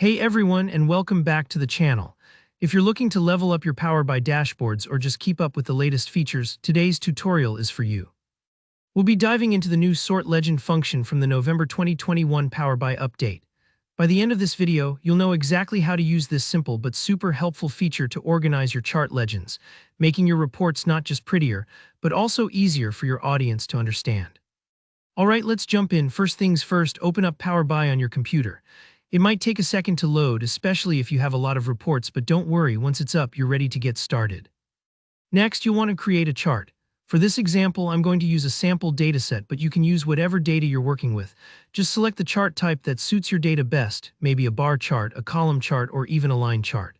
Hey everyone, and welcome back to the channel. If you're looking to level up your Power BI dashboards or just keep up with the latest features, today's tutorial is for you. We'll be diving into the new Sort Legend function from the November 2021 Power BI update. By the end of this video, you'll know exactly how to use this simple but super helpful feature to organize your chart legends, making your reports not just prettier, but also easier for your audience to understand. Alright, let's jump in. First things first, open up Power BI on your computer. It might take a second to load, especially if you have a lot of reports, but don't worry, once it's up, you're ready to get started. Next, you'll want to create a chart. For this example, I'm going to use a sample dataset, but you can use whatever data you're working with. Just select the chart type that suits your data best, maybe a bar chart, a column chart, or even a line chart.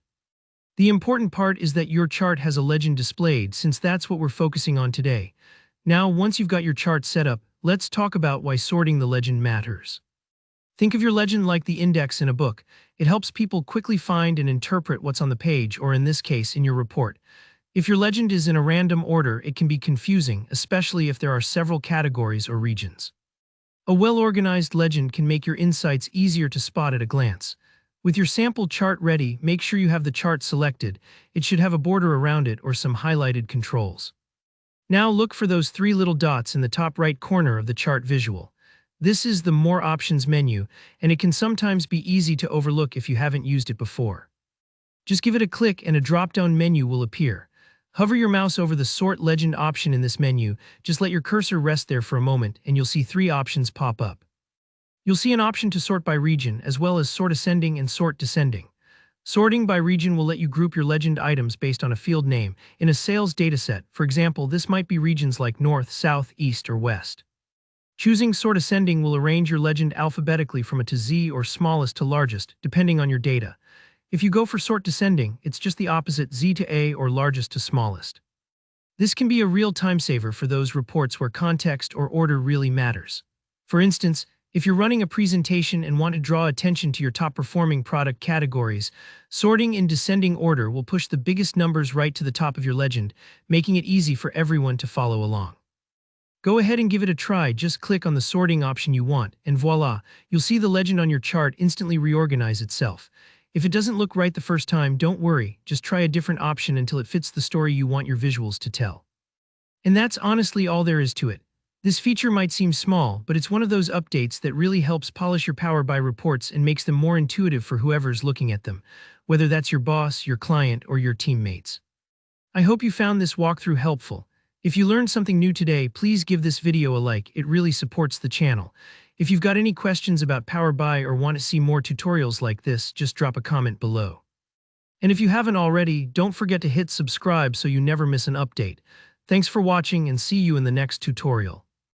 The important part is that your chart has a legend displayed, since that's what we're focusing on today. Now, once you've got your chart set up, let's talk about why sorting the legend matters. Think of your legend like the index in a book. It helps people quickly find and interpret what's on the page, or in this case, in your report. If your legend is in a random order, it can be confusing, especially if there are several categories or regions. A well-organized legend can make your insights easier to spot at a glance. With your sample chart ready, make sure you have the chart selected. It should have a border around it or some highlighted controls. Now look for those three little dots in the top right corner of the chart visual. This is the More Options menu, and it can sometimes be easy to overlook if you haven't used it before. Just give it a click and a drop-down menu will appear. Hover your mouse over the Sort Legend option in this menu, just let your cursor rest there for a moment, and you'll see three options pop up. You'll see an option to sort by region, as well as sort ascending and sort descending. Sorting by region will let you group your legend items based on a field name. In a sales dataset, for example, this might be regions like North, South, East, or West. Choosing Sort Ascending will arrange your legend alphabetically from A to Z or smallest to largest, depending on your data. If you go for Sort Descending, it's just the opposite, Z to A or largest to smallest. This can be a real time saver for those reports where context or order really matters. For instance, if you're running a presentation and want to draw attention to your top-performing product categories, sorting in descending order will push the biggest numbers right to the top of your legend, making it easy for everyone to follow along. Go ahead and give it a try. Just click on the sorting option you want, and voila, you'll see the legend on your chart instantly reorganize itself. If it doesn't look right the first time, don't worry, just try a different option until it fits the story you want your visuals to tell. And that's honestly all there is to it. This feature might seem small, but it's one of those updates that really helps polish your Power BI reports and makes them more intuitive for whoever's looking at them, whether that's your boss, your client, or your teammates. I hope you found this walkthrough helpful. If you learned something new today, please give this video a like, it really supports the channel. If you've got any questions about Power BI or want to see more tutorials like this, just drop a comment below. And if you haven't already, don't forget to hit subscribe so you never miss an update. Thanks for watching and see you in the next tutorial.